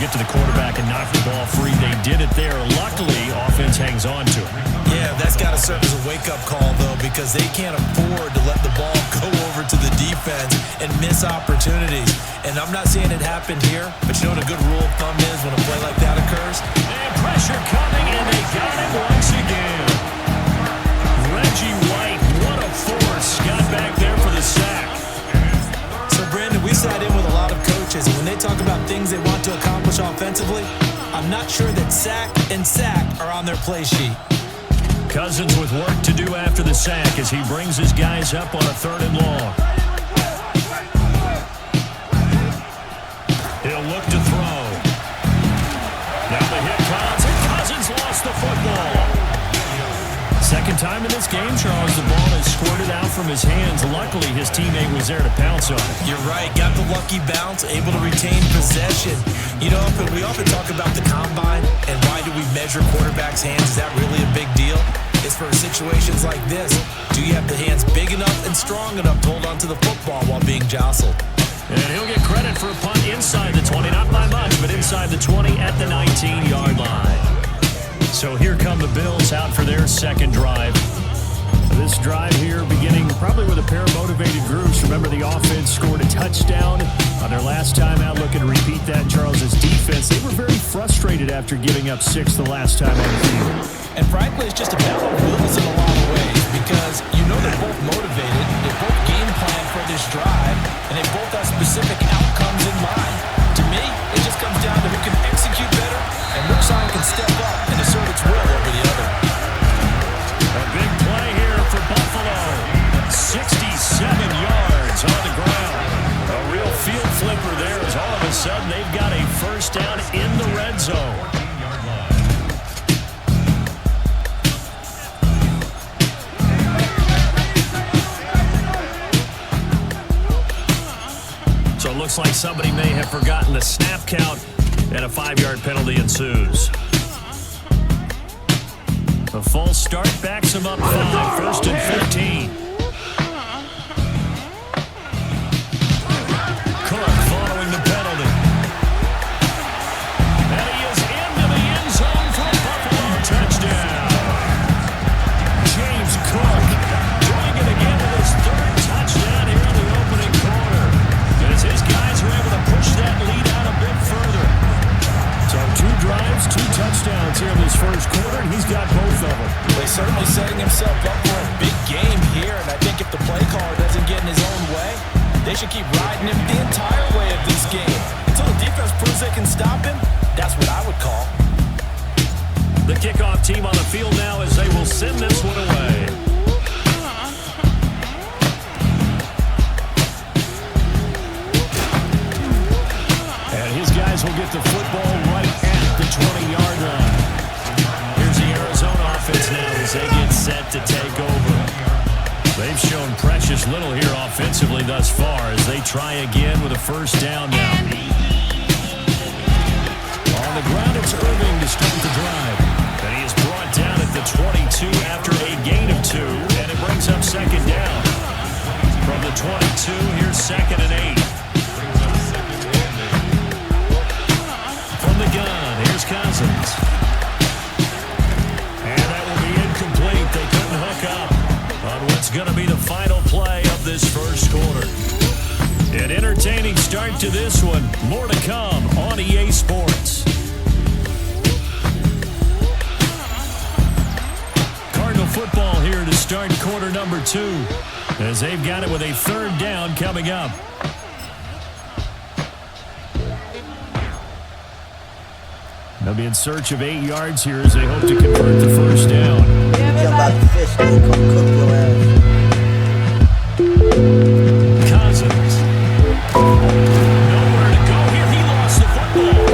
get to the quarterback and knock the ball free. They did it there. Luckily, offense hangs on to it. Yeah, that's got to serve as a wake-up call, though, because they can't afford to let the ball go over to the defense and miss opportunities. And I'm not saying it happened here, but you know what a good rule of thumb is when a play like that occurs? And pressure coming, and they got it once again. Reggie White, what a force, got back there for the sack. So, Brandon, we sat in with a lot of coaches, and when they talk about things they want to accomplish offensively, I'm not sure that sack and sack are on their play sheet. Cousins with work to do after the sack as he brings his guys up on a 3rd and long. He'll look to throw. Now the hit comes, and Cousins lost the football. Second time in this game, Charles, the ball is squirted out from his hands. Luckily, his teammate was there to pounce on it. You're right. Got the lucky bounce, able to retain possession. You know, we often talk about the combine and why do we measure quarterbacks' hands? Is that really a big deal? It's for situations like this. Do you have the hands big enough and strong enough to hold on to the football while being jostled? And he'll get credit for a punt inside the 20. Not by much, but inside the 20 at the 19-yard line. So here come the Bills out for their second drive. This drive here beginning probably with a pair of motivated groups. Remember, the offense scored a touchdown on their last time out. Looking to repeat that. Charles's defense, they were very frustrated after giving up 6 the last time on the field. And frankly, it's just a battle of wills in a lot of ways because you know they're both motivated, they both game plan for this drive, and they both have specific outcomes in mind. To me, it just comes down to who can execute better and which side can step up and assert its will over the other. A big play here for Buffalo. 67 yards on the ground. A real field flipper there as all of a sudden they've got a first down in the red zone. So it looks like somebody may have forgotten the snap count, and a 5-yard penalty ensues. A false start backs him up 5, 1st and 15. Cook following the penalty. And he is into the end zone for a Buffalo touchdown. James Cook doing it again with his 3rd touchdown here in the opening quarter. As his guys were able to push that lead out a bit further. So 2 drives, 2 touchdowns here in this first quarter, and he's got both of them. Well, he's certainly setting himself up for a big game here, and I think if the play caller doesn't get in his own way, they should keep riding him the entire way of this game. Until the defense proves they can stop him, that's what I would call. The kickoff team on the field now as they will send this one away. And his guys will get the football right at the 20-yard line. Here's the Arizona offense now as they get set to take over. They've shown precious little here offensively thus far as they try again with a first down now. On the ground, it's Irving to start the drive. And he is brought down at the 22 after a gain of 2, and it brings up second down. From the 22, here's 2nd and 8. From the gun, here's Cousins. And that will be incomplete. They couldn't hook up on what's going to be the final play of this first quarter. An entertaining start to this one. More to come on EA Sports. Cardinal football here to start quarter number 2 as they've got it with a 3rd down coming up. They'll be in search of 8 yards here as they hope to convert the first down. Jump out the fish, dude. Come cook your ass. Cousins. Nowhere to go here. He lost the football.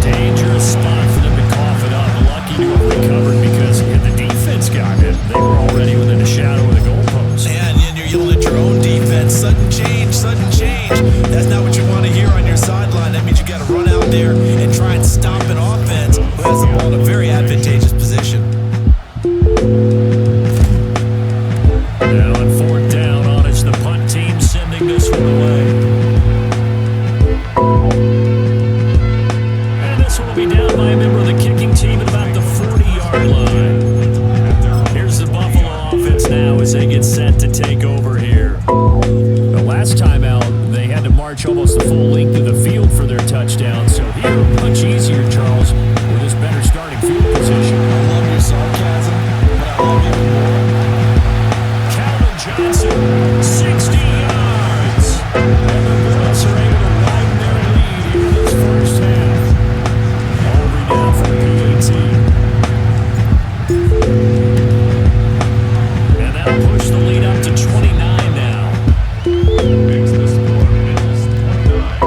Dangerous spot for them to cough it up. Lucky to have recovered because the defense got it. They were already within a shadow of the goalpost. Yeah, and you're yelling at your own defense. Sudden change, sudden change. That's not what you want to hear on your sideline. That means you got to run out there and try and stop an offense who has the ball in a very advantageous position. Now on 4th down on it's the punt team sending this one away. length of the field for their touchdown. So here, much easier, Charles, with this better starting field position. I love your sarcasm, but I love you more. Calvin Johnson, 60 yards. And the Bills are able to widen their lead here in this first half. Aubrey down for PAT. And that'll push the lead up to 29 now. Makes the score Bills 29,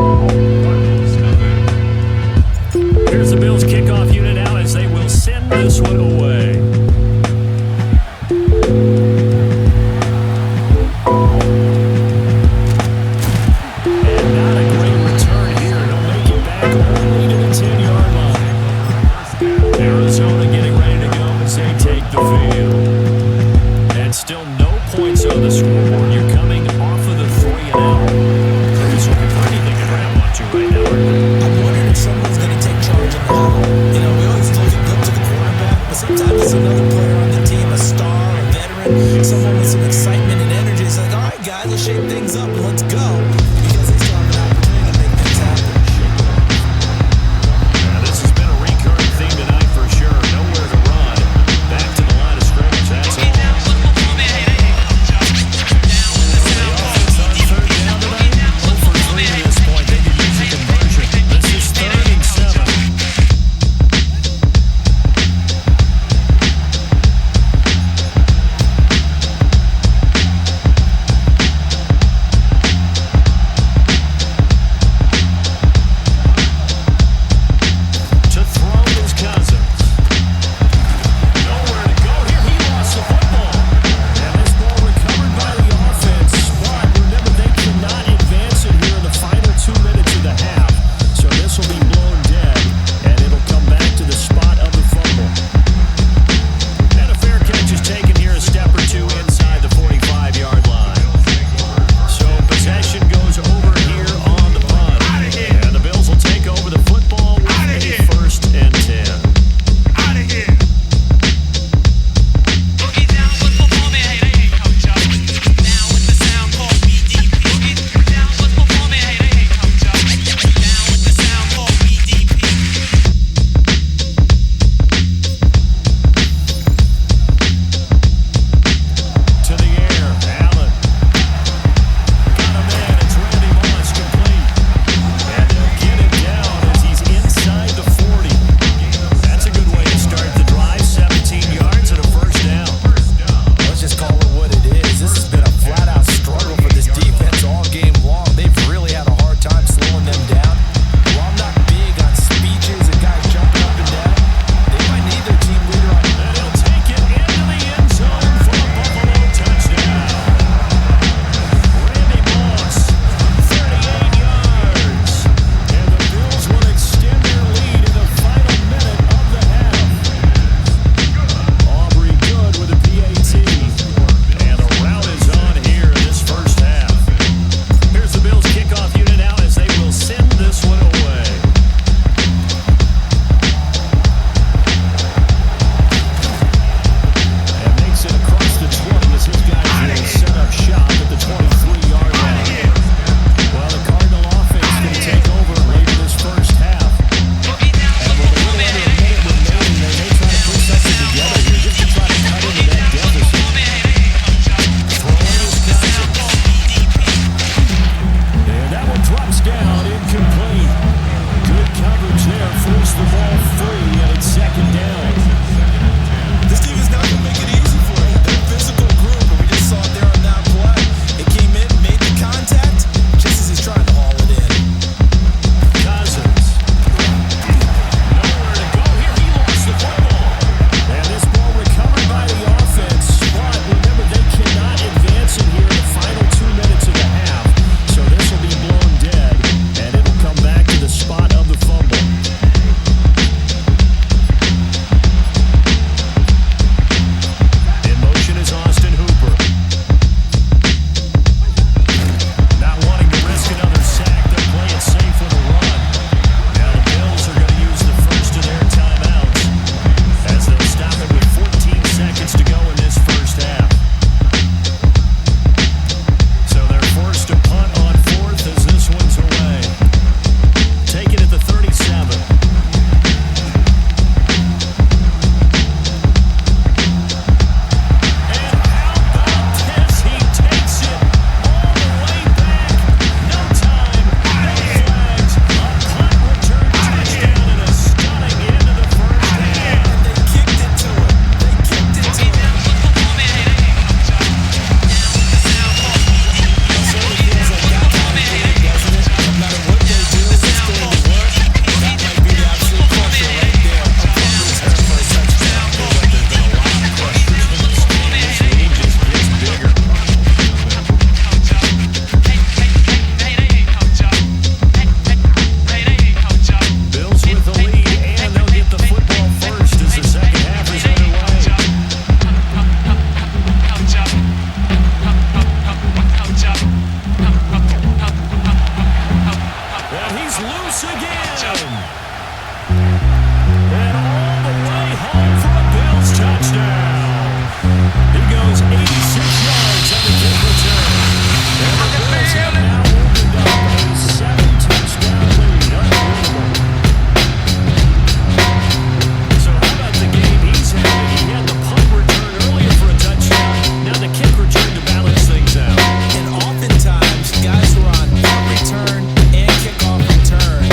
Cardinals nothing. Here's the Bills And he's loose again. And all the way home for a Bills touchdown. He goes 86 yards on the kick return. And the Bills have now opened up a 7-touchdown lead. Unbelievable. So how about the game he's having? He had the punt return earlier for a touchdown. Now the kick return to balance things out. And oftentimes, guys who are on punt return and kickoff return,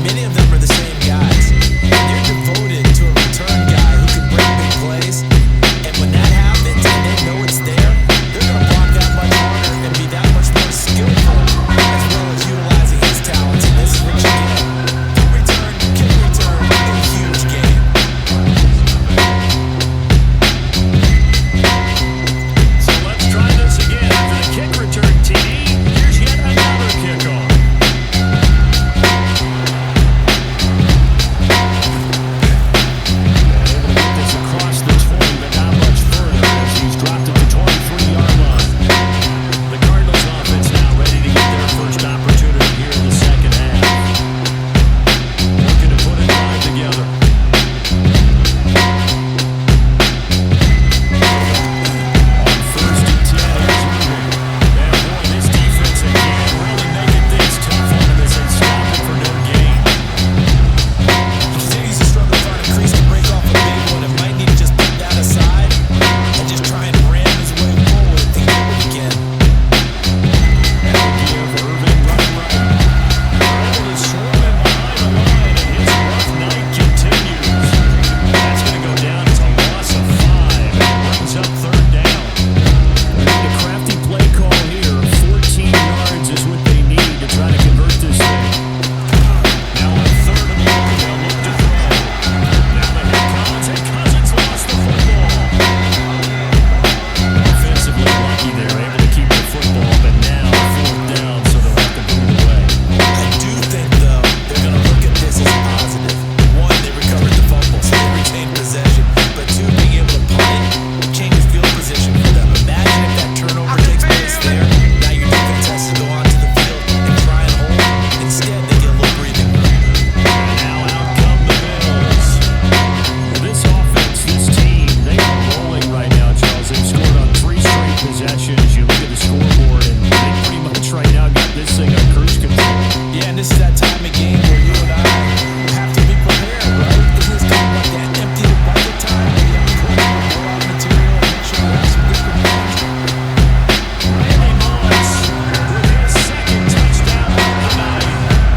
many of them are the same guys. And they're devoted to a return guy who can bring big plays. And when that happens and they know it's there, they're going to block that much harder and be that much more skillful, as well as utilizing his talents in this rich game. Punt return, kick return, a huge game. So let's try this again. After the kick return, TD, here's yet another kickoff. Able to get this across the 20, but not much further as he's dropped at the 23-yard line. The Cardinals offense now ready to get their first opportunity here in the second half. Looking to put it all together. On first and 10, here's Irving. And boy, this defense again really making things tough on him as they stop it for no gain. He continues to struggle trying to crease to break off a big one and might need to just put that aside and just try and ram his way forward and get what he can. And we give Irving running right. Able to swarm him behind the line, and his rough night continues. That's going to go down as a loss of 5, and it brings up third down. They need a crafty play call here. 14 yards is what they need to try to convert this thing. Now on third and long, they'll look to throw. Now they have Collins, and Cousins lost the football. Offensively lucky there, able to keep the football, but now fourth down, so they'll have to boot it away. I do think, though, they're going to look at this as a positive. One, they recovered the fumble, so they retained possession. But two, being able to punt it changes field position for them. Imagine if that turnover takes place there. Now your defense has to go onto the field and try and hold. Instead, they get a little breathing room. And now out come the Bills. This offense, this team, they are rolling right now, Charles. They've scored on 3 straight possessions. You look at the scoreboard, and they pretty much right now got this thing on cruise control. Yeah, and this is that time of game where you and I have to be prepared, right? This is kind of like that empty the bucket time where you have to put out a lot of material and make sure you have some different things. Randy Moss with his second touchdown of the night.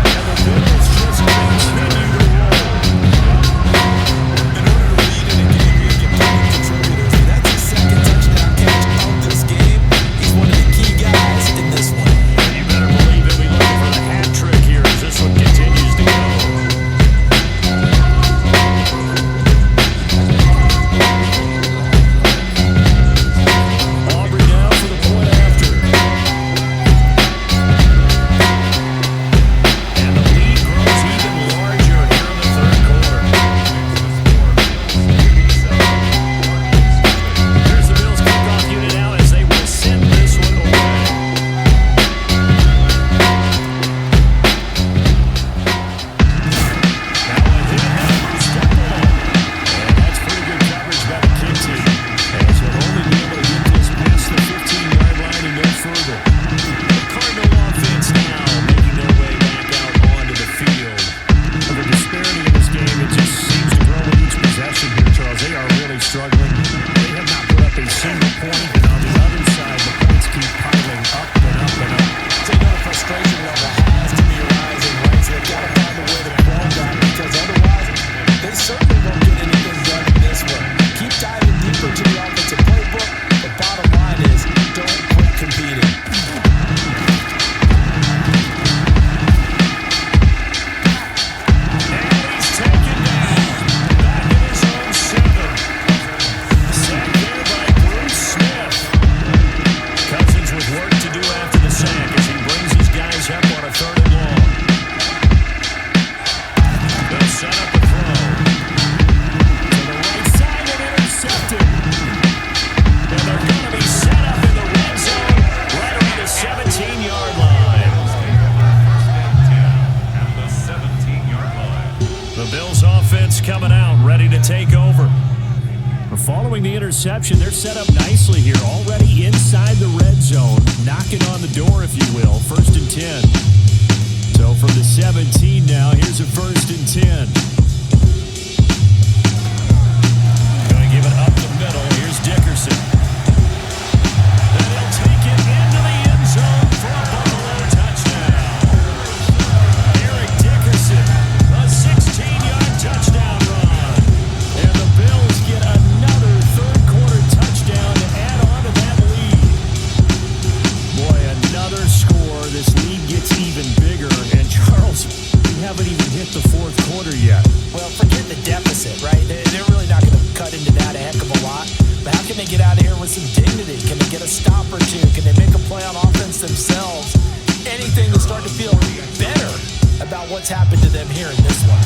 And the Bills just continue to roll. In order to lead in a game, you get plenty of contributors. But that's his second touchdown catch of this game. He's one of the key guys in this one. You better believe that we looking for the hat trick here as this one continues. offense coming out, ready to take over. Following the interception, they're set up nicely here, already inside the red zone, knocking on the door, if you will. 1st and 10. So from the 17 now, here's a 1st and 10. Going to give it up the middle. Here's Dickerson. And he'll take it into the end zone for a Buffalo touchdown. Eric Dickerson, a 16-yard touchdown run. And the Bills get another third-quarter touchdown to add on to that lead. Boy, another score. This lead gets even bigger. And Charles, we haven't even hit the fourth quarter yet. Well, forget the deficit, right? They're really not going to cut into that a heck of a lot. But how can they get out of here with some dignity? Can they get a stop or two? Can they make a play on offense themselves? Anything to start to feel better about what's happened to them here in this one.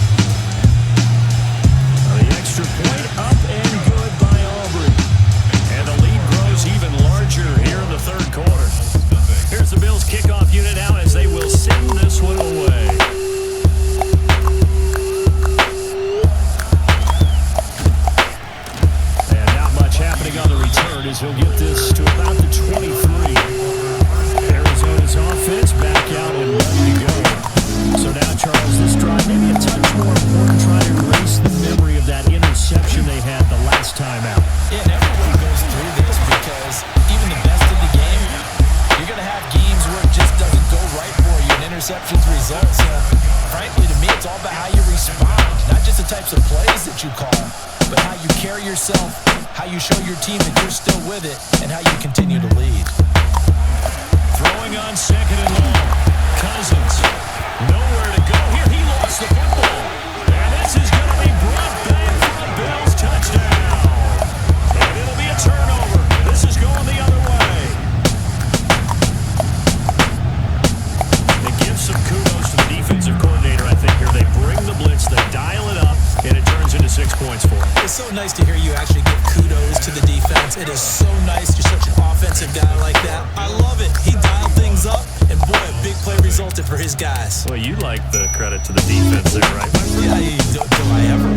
The extra point up and good by Aubrey. And the lead grows even larger here in the third quarter. Here's the Bills kickoff unit now as they will send this one away. And not much happening on the return as he'll get this to about the 23. Arizona's offense back out and ready to go. So now, Charles, this drive maybe a touch more important, trying to erase the memory of that interception they had the last time out. Yeah, and everybody goes through this because even the best of the game, you're going to have games where it just doesn't go right for you and interceptions result. So, frankly, to me, it's all about how you respond, not just the types of plays that you call, but how you carry yourself, how you show your team that you're still with it, and how you continue to lead. Throwing on 2nd and long. Cousins. Nowhere to go here. He lost the football. And this is going to be brought back for a Bills touchdown. And it'll be a turnover. This is going the other way. It gives some kudos to the defensive coordinator, I think, here. They bring the blitz, they dial it up, and it turns into 6 points for them. It's so nice to hear you actually give kudos to the defense. It is so nice. You're such an offensive guy like that. I love it. He dialed things up, and boy, a big play resulted for his guys. Well, you like the credit to the defense there, right, my friend? Yeah, do I ever?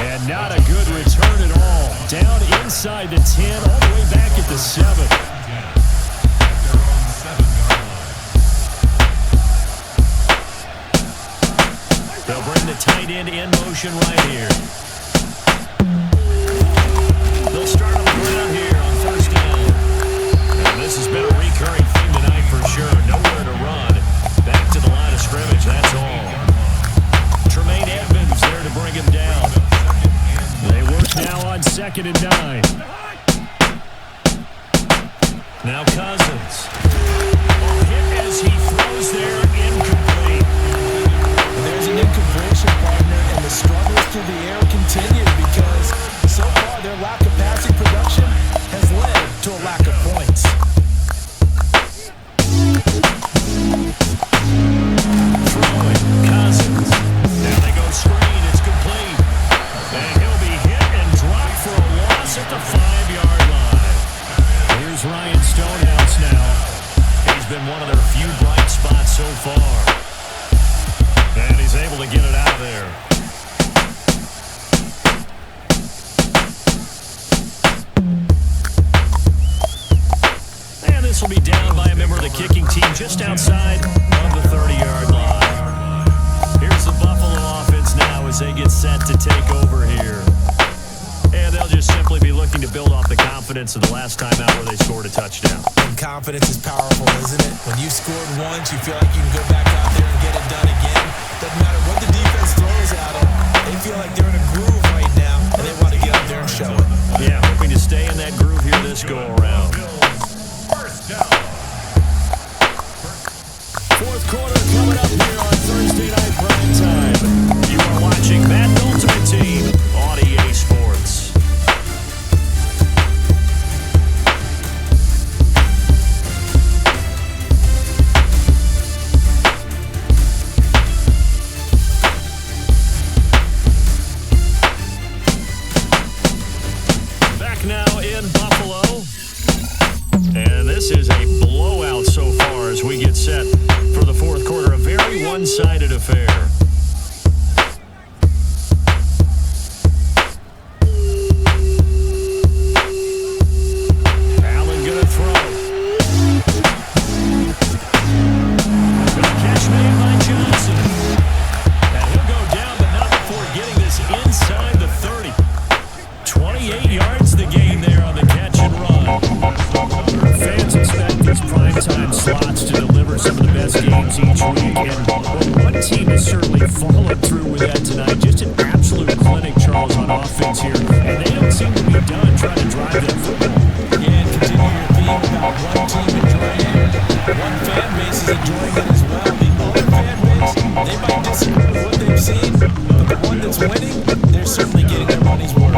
And not a good return at all. Down inside the 10, all the way back at the 7. They'll bring the tight end in motion right here. They'll start on the ground here on 1st down. And this has been a recurring theme tonight for sure. Nowhere to run. Back to the line of scrimmage, that's all. Tremaine Edmonds there to bring him down. They work now on 2nd and 9. Now Cousins. Hit as he throws there, incomplete. There's an incompletion, partner, and the struggles through the air continue because so far their lack of passing production has led to a lack of points. Throwing, Cousins. Now they go screen, it's complete. And he'll be hit and dropped for a loss at the 5-yard line. Here's Ryan Stonehouse now. He's been one of their few bright spots so far. And he's able to get it out of there. And this will be down by a member of the kicking team just outside of the 30-yard line. Here's the Buffalo offense now as they get set to take over here. And they'll just simply be looking to build off the confidence of the last time out where they scored a touchdown. And confidence is powerful, isn't it? When you've scored once, you feel like you can go back out there and get it done again. Doesn't matter what the defense throws at them. They feel like they're in a groove right now, and they want to get out there and show it. Yeah, hoping to stay in that groove here this go-around. Fourth quarter coming up here on Thursday Night Prime Time. You are watching Madden Ultimate Team on EA Sports. Back now in Buffalo. And this is a blowout so far as we get set for the fourth quarter. A very one-sided affair. Allen going to throw. Good catch made by Johnson. And he'll go down, but not before getting this inside the 30. 28 yards the game there on the catch and run. Fans expect these primetime slots to deliver some of the best games each week. And one team has certainly followed through with that tonight. Just an absolute clinic, Charles, on offense here. And they don't seem to be done trying to drive that football. Yeah, and continue your theme about one team enjoying it. One fan base is enjoying it as well. The other fan base, they might disagree with what they've seen, but the one that's winning, they're certainly getting their money's worth.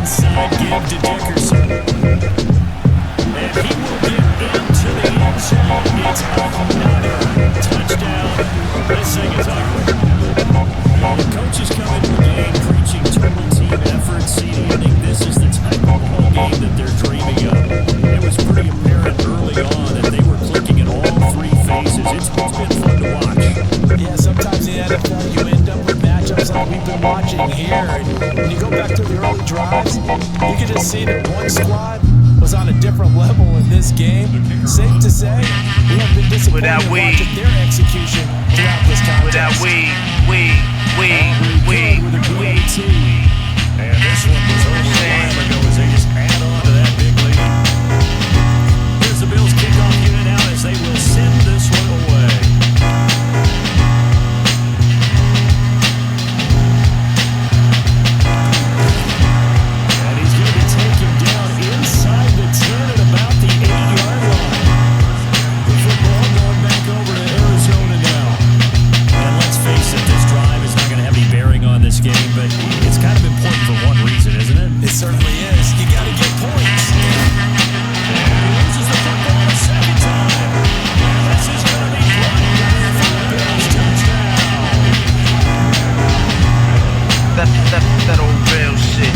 Inside give to Dickerson. And he will get into the end zone. It's another touchdown. This thing is ugly. The coaches come into the game preaching total team effort. CD, I think this is the type of ball game that they're dreaming of. It was pretty apparent early on that they were clicking in all three phases. It's been fun to watch. Yeah, sometimes in the NFL you end up with matchups like we've been watching here. And when you go back to the early drives, you can just see that one squad was on a different level in this game. Safe to say, we have been disappointed watching their execution throughout this contest. And this one was over a while ago as they just add on to that big lead. Here's the Bills kickoff unit out as they will send this one away. And he's going to be taken down inside the 10 at about the 8-yard line. The football going back over to Arizona now. And let's face it, this drive is not going to have any bearing on this game, but it's kind of important for one reason, isn't it? It certainly is. You got to get points. And he loses the football a second time. And this is going to be brought down for the Bills touchdown. That old real shit.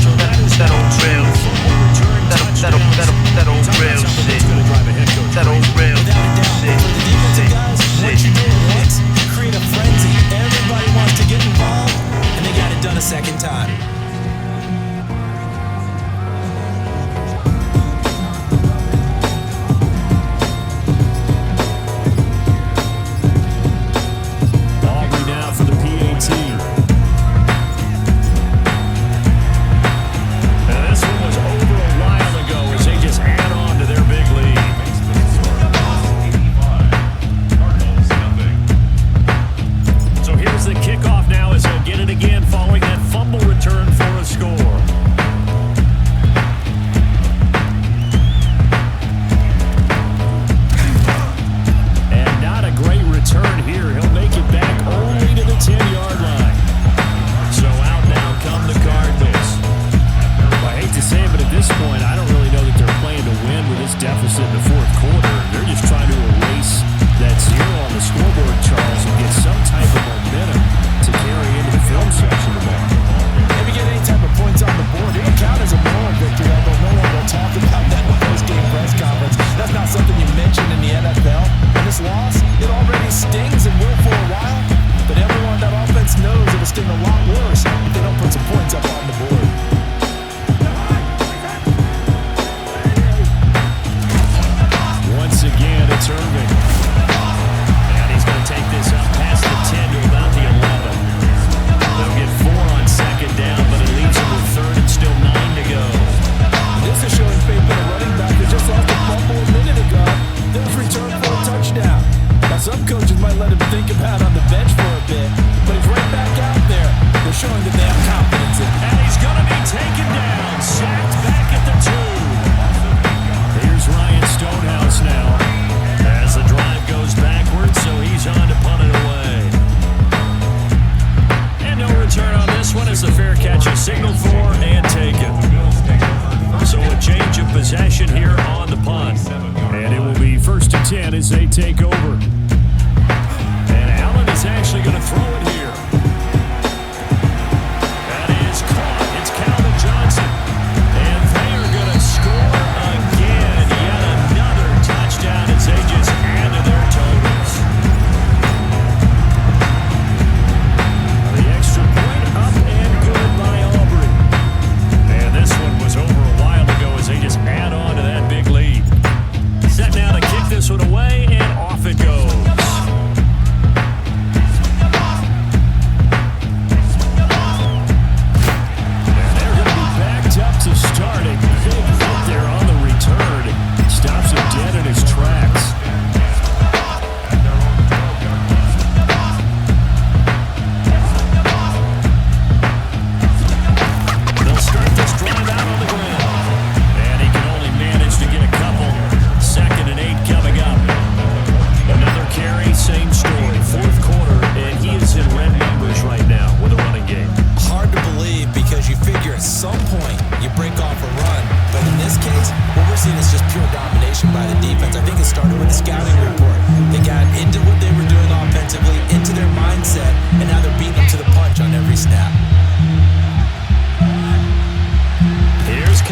So that is That old real. football return touchdown. That old real shit. Going to drive a head coach. That old real Without a doubt. shit. For the defensive guys, once you do it once, you create a frenzy. Everybody wants to get involved, and they got it done a second time. Aubrey now for the PAT. And this one was over a while ago as they just add on to their big lead. So here's the kickoff now as they'll get it again following that fumble return for a score. And not a great return here. He'll make it back only to the 10-yard line. So out now come the Cardinals. Well, I hate to say it, but at this point, I don't really know that they're playing to win with this deficit in the fourth quarter. They're just trying to erase that zero on the scoreboard, Charles, and get some type of momentum to carry into the film section tomorrow. If you get any type of points on the board, it'll count as a moral victory, although no one will talk about that in the post-game press conference. That's not something you mention in the NFL. And this loss, it already stings and will for a while, but everyone on that offense knows it'll sting a lot worse if they don't put some points up on the board. Once again, it's Irving. And he's going to take this up past the 10 to about the 11. They'll get 4 on second down, but it leaves them with third and still 9 to go. This is showing faith in a running back that just lost a fumble a minute ago. There's return for a touchdown. Now, some coaches might let him think about on the bench for a bit, but he's right back out there. They're showing that they have confidence in him. And he's going to be taken down, sacked back at the 2. Here's Ryan Stonehouse now as the drive goes backwards, so he's on to punt it away. And no return on this one as the fair catch is signaled for and taken. So a change of possession here on the punt. And it will be 1st and 10 as they take over. And Allen is actually going to throw it here. That is caught. It's Calvin Johnson. And they are going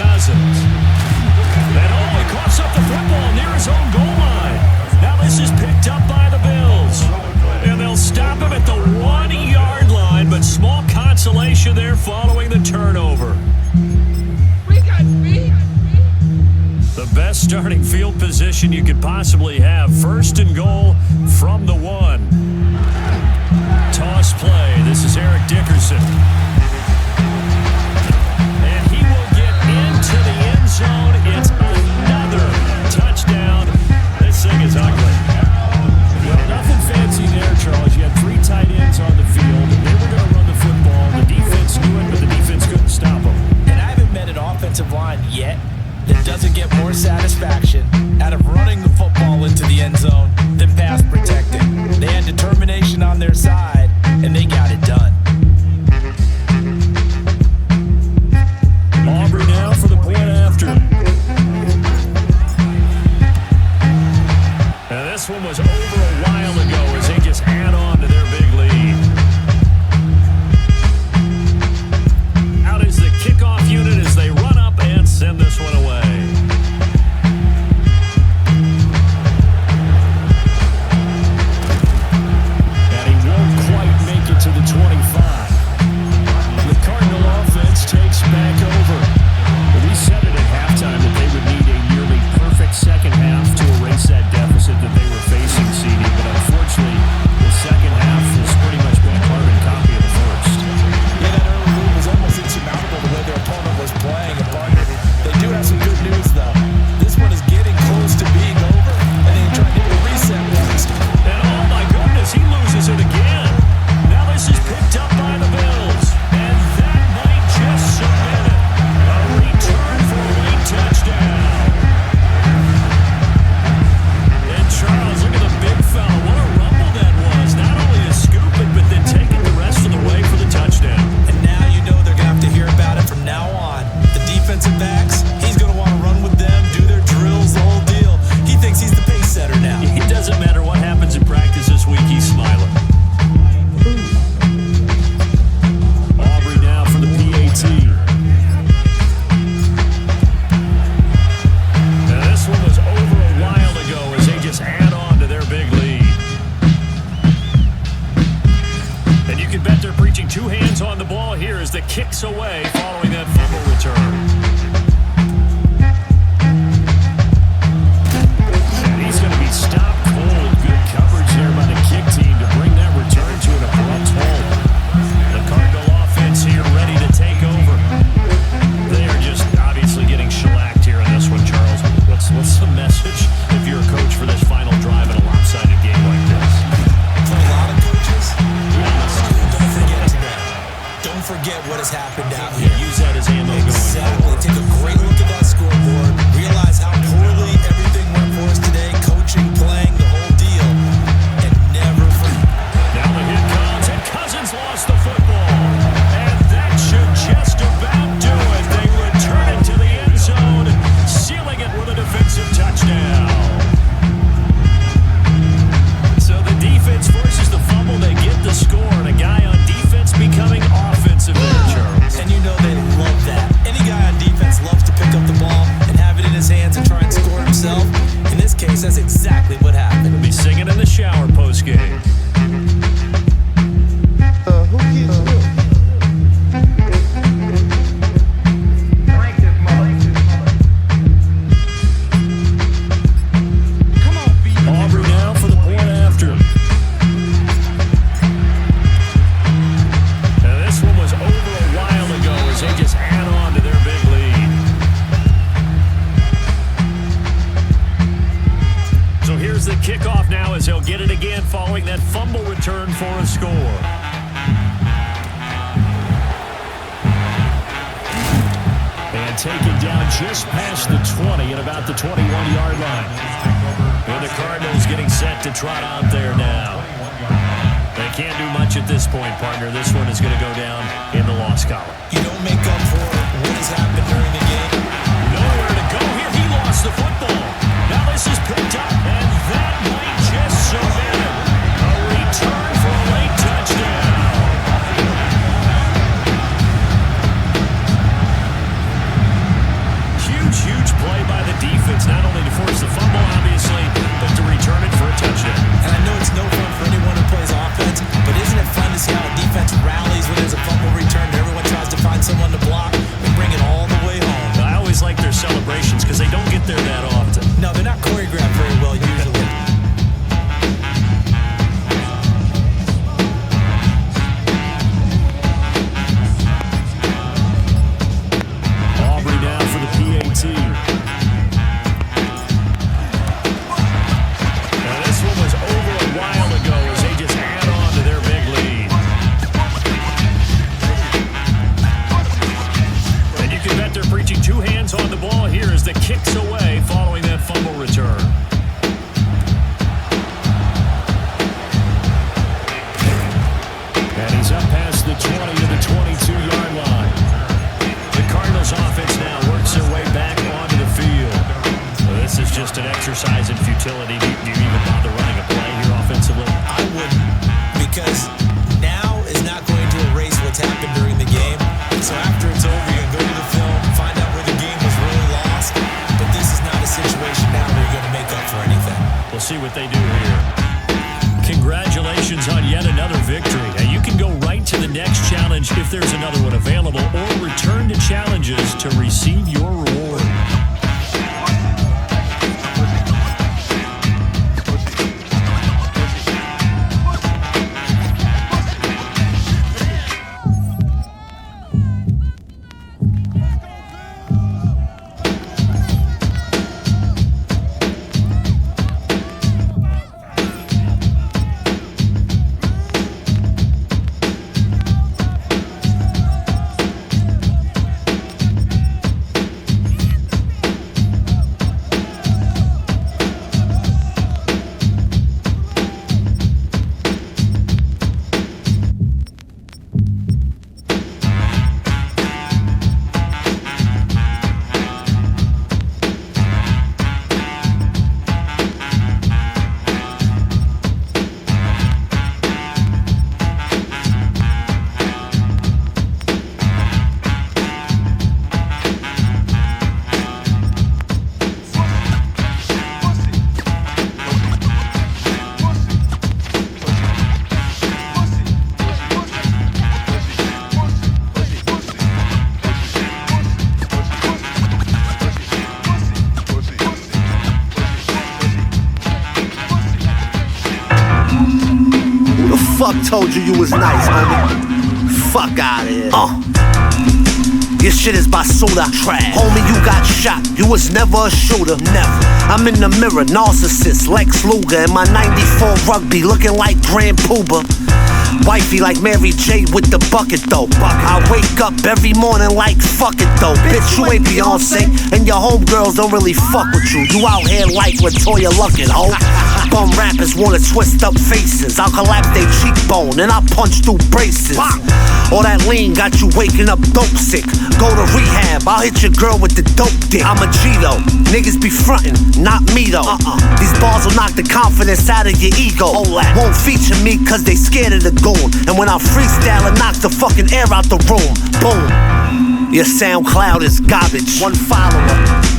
Cousins. And he coughs up the football near his own goal line. Now this is picked up by the Bills. And they'll stop him at the 1-yard line, but small consolation there following the turnover. We got beat. The best starting field position you could possibly have. 1st and goal from the 1. Toss play. This is Eric Dickerson. And he will get into the end zone. It's another touchdown. This thing is ugly. Well, nothing fancy there, Charles. You had 3 tight ends on the field. They were going to run the football. The defense knew it, but the defense couldn't stop them. And I haven't met an offensive line yet that doesn't get more satisfaction out of running the football into the end zone than pass protecting. They had determination on their side, and they got it done. Aubrey now for the point after. And this one was over a while ago as they just add on to their big lead. Out is the kickoff unit as they run up and send this one away. And he won't quite make it to the 25. The Cardinal offense takes back over. But we said it at halftime that they would need a nearly perfect second half to erase that deficit that they were facing, CD. But unfortunately, the second half has pretty much been a carbon copy of the first. Yeah, that early lead was almost insurmountable the way their opponent was playing. And partner, they do have some good news, though. This one is getting close to being over, and they try to do a reset next. And oh my goodness, he loses it again. Now this is picked up by the Bills. And that might just submit it. A return for a late touchdown. And Charles, look at the big fella. What a rumble that was. Not only to scoop it, but then take it the rest of the way for the touchdown. And now you know they're going to have to hear about it from now on. The defensive backs, he's going to want to run with them, do their drills, the whole deal. He thinks he's the pace setter now. It doesn't matter what happens in practice this week, he's smiling. Aubrey now for the PAT. Now this one was over a while ago as they just add on to their big lead. And you can bet they're preaching 2 hands on the ball here as the kick's away following that fumble return. And he's going to be stopped cold. Good coverage there by the kick team to bring that return to an abrupt halt. The Cardinal offense here ready to take over. They are just obviously getting shellacked here in this one, Charles. What's the message if you're a coach for this final drive in a lopsided game like this? For a lot of coaches, don't forget today. Don't forget what has happened out here. Use that as ammo going Exactly. forward. Take a great look at that scoreboard. Realize how poorly everything went for us today. Coaching, playing, the whole deal. And never forget. Now the hit comes, and Cousins lost the football. And that should just about do it. They return it to the end zone, sealing it with a defensive touchdown. So the defense forces the fumble. They get the score, and a guy on defense becoming offensive there, Charles. And you know they love that. Any guy on defense loves to pick up the ball and have it in his hands and try and score himself. In this case, that's exactly what happened. He'll be singing in the shower post-game. Who gets you? Aubrey now for the point after. And this one was over a while ago as they just add on to their big lead. So here's the kickoff now as they'll get it again following that fumble return for a score. And taken down just past the 20 at about the 21-yard line. And the Cardinals getting set to trot out there now. They can't do much at this point, partner. This one is going to go down in the loss column. You don't make up for what has happened during the game. Nowhere to go here. He lost the football. Now this is picked up, and that might just submit it. A return for a late touchdown. hands on the ball here as the kick's away following that fumble return. And he's up past the 20 to the 22-yard line. The Cardinals offense now works their way back onto the field. Well, this is just an exercise in futility. Do you even bother running a play here offensively? I wouldn't, because now is not going to erase what's happened during the game. So after it's over, you can go to the film, find out where the game was really lost. But this is not a situation now where you're going to make up for anything. We'll see what they do here. Congratulations on yet another victory. Now you can go right to the next challenge if there's another one available, or return to challenges to receive your reward. Fuck told you was nice, homie. Fuck out of here. Your shit is basura. Trash. Homie, you got shot. You was never a shooter. Never. I'm in the mirror, narcissist, Lex Luger. In my 94 rugby, looking like Grand Pooba. Wifey like Mary J with the bucket though. I wake up every morning like fuck it though. Bitch, you ain't Beyonce, and your homegirls don't really fuck with you. You out here like Latoya Luckett, ho. Bum rappers wanna twist up faces. I'll collapse they cheekbone and I'll punch through braces. All that lean got you waking up dope sick. Go to rehab, I'll hit your girl with the dope dick. I'm a G though, niggas be frontin', not me though. These bars will knock the confidence out of your ego. Won't feature me cause they scared of the goon. And when I freestyle, it knocks the fucking air out the room. Boom. Your SoundCloud is garbage. One follower.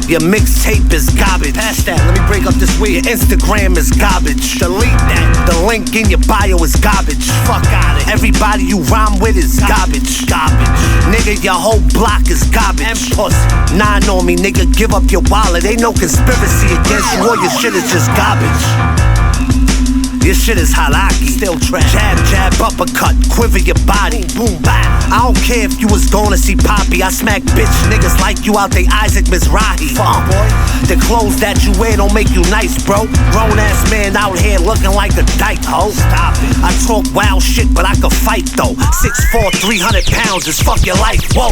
Your mixtape is garbage. Pass that, let me break up this way. Your Instagram is garbage. Delete that. The link in your bio is garbage. Fuck out it. Everybody you rhyme with is garbage. Garbage. Nigga, your whole block is garbage. And pussy. 9 on me, nigga, give up your wallet. Ain't no conspiracy against you. All your shit is just garbage. Your shit is halaki, still trash. Jab, jab, uppercut, quiver your body. Boom, bang. I don't care if you was going to see Poppy. I smack bitch niggas like you out they Isaac Mizrahi. Fuck, boy. The clothes that you wear don't make you nice, bro. Grown ass man out here looking like a dyke, ho. Stop it. I talk wild shit, but I can fight though. 6'4", 300 pounds, just fuck your life, whoa.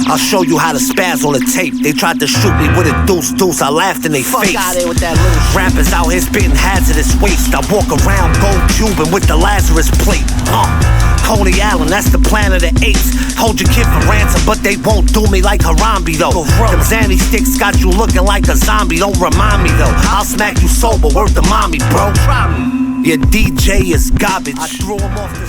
I'll show you how to spaz on the tape. They tried to shoot me with a deuce. I laughed in they face. Fuck out there with that little rappers out here spitting hazardous waste. I walk around gold Cuban with the Lazarus plate. Coney Island, that's the planet of apes. Hold your kid for ransom, but they won't do me like Harambe though. Them Zanny sticks got you looking like a zombie. Don't remind me though. I'll smack you sober, word to mommy, bro. Your DJ is garbage. I threw him off the